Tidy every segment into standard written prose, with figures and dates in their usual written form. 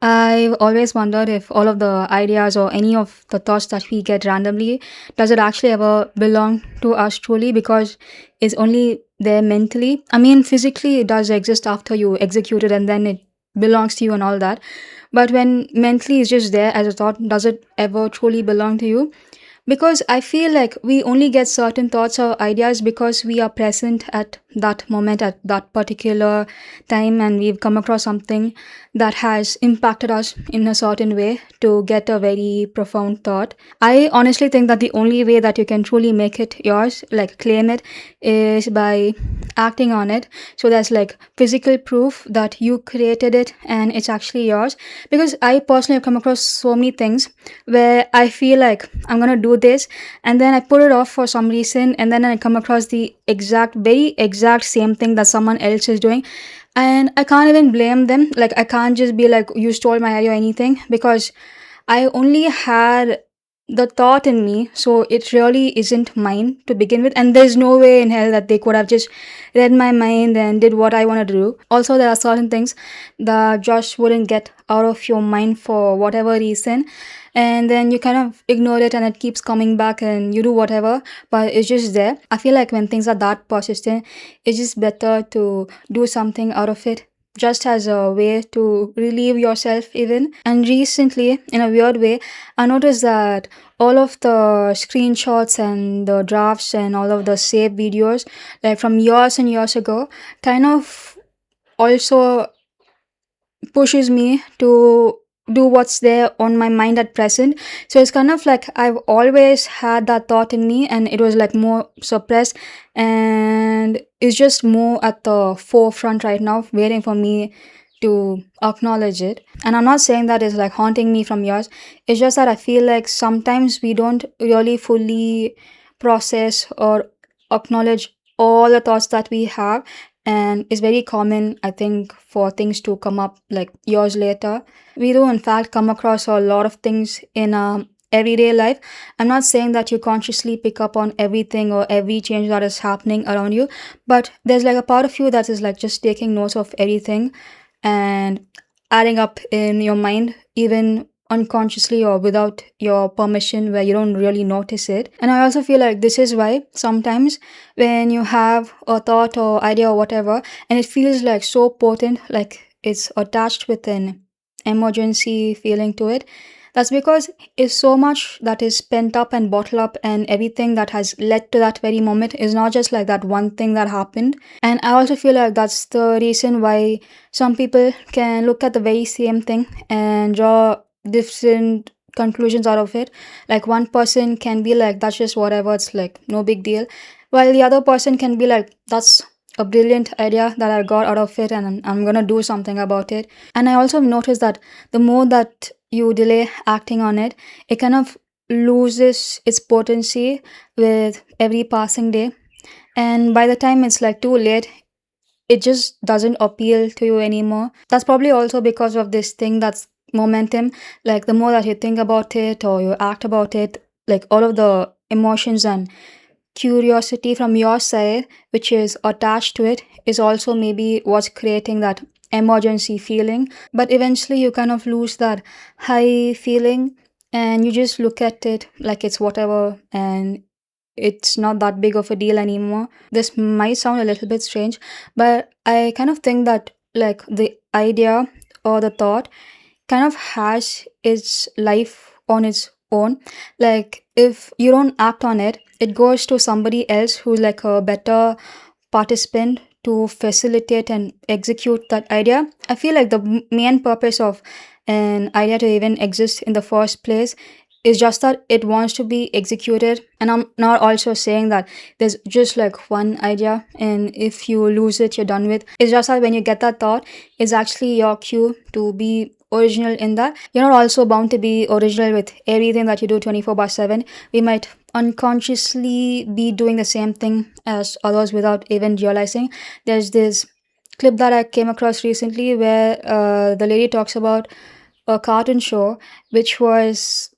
I've always wondered if all of the ideas or any of the thoughts that we get randomly, does it actually ever belong to us truly? Because it's only there mentally. I mean, physically, it does exist after you execute it and then it belongs to you and all that. But when mentally it's just there as a thought, does it ever truly belong to you? Because I feel like we only get certain thoughts or ideas because we are present at that moment, at that particular time, and we've come across something that has impacted us in a certain way to get a very profound thought. I honestly think that the only way that you can truly make it yours, like claim it, is by acting on it. So there's like physical proof that you created it and it's actually yours. Because I personally have come across so many things where I feel like I'm gonna do this and then I put it off for some reason and then I come across the very exact same thing that someone else is doing, and I can't even blame them. Like, I can't just be like, you stole my idea or anything, because I only had the thought in me, so it really isn't mine to begin with. And there's no way in hell that they could have just read my mind and did what I wanted to do. Also, there are certain things that just wouldn't get out of your mind for whatever reason. And then you kind of ignore it and it keeps coming back and you do whatever, but it's just there. I feel like when things are that persistent, it's just better to do something out of it, just as a way to relieve yourself even. And recently, in a weird way, I noticed that all of the screenshots and the drafts and all of the saved videos, like from years and years ago, kind of also pushes me to do what's there on my mind at present. So it's kind of like I've always had that thought in me and it was like more suppressed, and it's just more at the forefront right now waiting for me to acknowledge it. And I'm not saying that it's like haunting me from yours. It's just that I feel like sometimes we don't really fully process or acknowledge all the thoughts that we have, and it's very common, I think, for things to come up like years later. We do in fact come across a lot of things in everyday life. I'm not saying that you consciously pick up on everything or every change that is happening around you, but there's like a part of you that is like just taking notes of everything and adding up in your mind, even unconsciously or without your permission, where you don't really notice it. And I also feel like this is why sometimes when you have a thought or idea or whatever, and it feels like so potent, like it's attached with an emergency feeling to it, that's because it's so much that is pent up and bottled up, and everything that has led to that very moment is not just like that one thing that happened. And I also feel like that's the reason why some people can look at the very same thing and draw different conclusions out of it. Like, one person can be like, that's just whatever, it's like no big deal, while the other person can be like, that's a brilliant idea that I got out of it and I'm gonna do something about it. And I also noticed that the more that you delay acting on it, it kind of loses its potency with every passing day. And by the time it's like too late, it just doesn't appeal to you anymore. That's probably also because of this thing that's momentum. Like, the more that you think about it or you act about it, like all of the emotions and curiosity from your side, which is attached to it, is also maybe what's creating that emergency feeling. But eventually, you kind of lose that high feeling and you just look at it like it's whatever, and it's not that big of a deal anymore. This might sound a little bit strange, but I kind of think that like the idea or the thought kind of has its life on its own. Like, if you don't act on it, it goes to somebody else who's like a better participant to facilitate and execute that idea. I feel like the main purpose of an idea to even exist in the first place is just that it wants to be executed. And I'm not also saying that there's just like one idea and if you lose it, you're done with. It's just that when you get that thought, it's actually your cue to be original in that. You're not also bound to be original with everything that you do 24/7. We might unconsciously be doing the same thing as others without even realizing. There's this clip that I came across recently where the lady talks about a cartoon show which was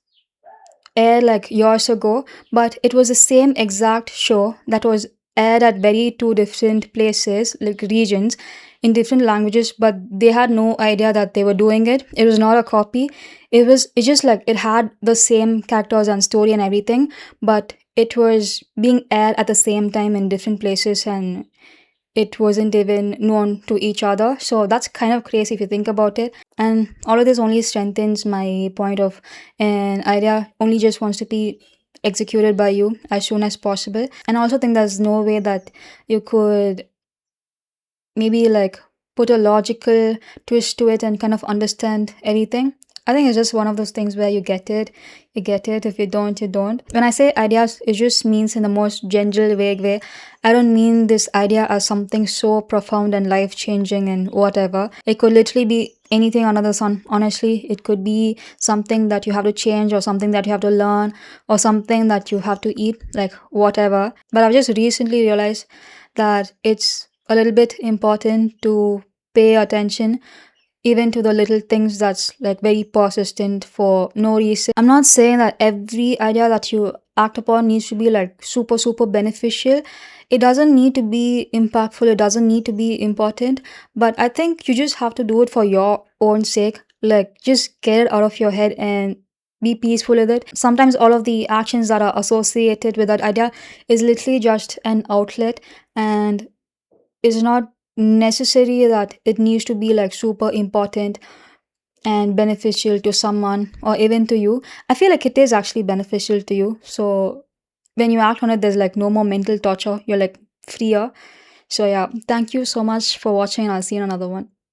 aired like years ago, but it was the same exact show that was aired at very two different places, like regions, in different languages, but they had no idea that they were doing it. It was not a copy. It just like it had the same characters and story and everything, but it was being aired at the same time in different places, and it wasn't even known to each other. So that's kind of crazy if you think about it. And all of this only strengthens my point of an idea only just wants to be executed by you as soon as possible. And I also think there's no way that you could maybe like put a logical twist to it and kind of understand everything. I think it's just one of those things where you get it, you get it. If you don't, you don't. When I say ideas, it just means in the most general, vague way. I don't mean this idea as something so profound and life changing and whatever. It could literally be anything under the sun, honestly. It could be something that you have to change, or something that you have to learn, or something that you have to eat, like whatever. But I've just recently realized that it's a little bit important to pay attention even to the little things that's like very persistent for no reason. I'm not saying that every idea that you act upon needs to be like super, super beneficial. It doesn't need to be impactful, it doesn't need to be important, but I think you just have to do it for your own sake. Like, just get it out of your head and be peaceful with it. Sometimes all of the actions that are associated with that idea is literally just an outlet, and it's not necessary that it needs to be like super important and beneficial to someone or even to you. I feel like it is actually beneficial to you. So when you act on it, there's like no more mental torture. You're like freer. So yeah, thank you so much for watching, and I'll see you in another one.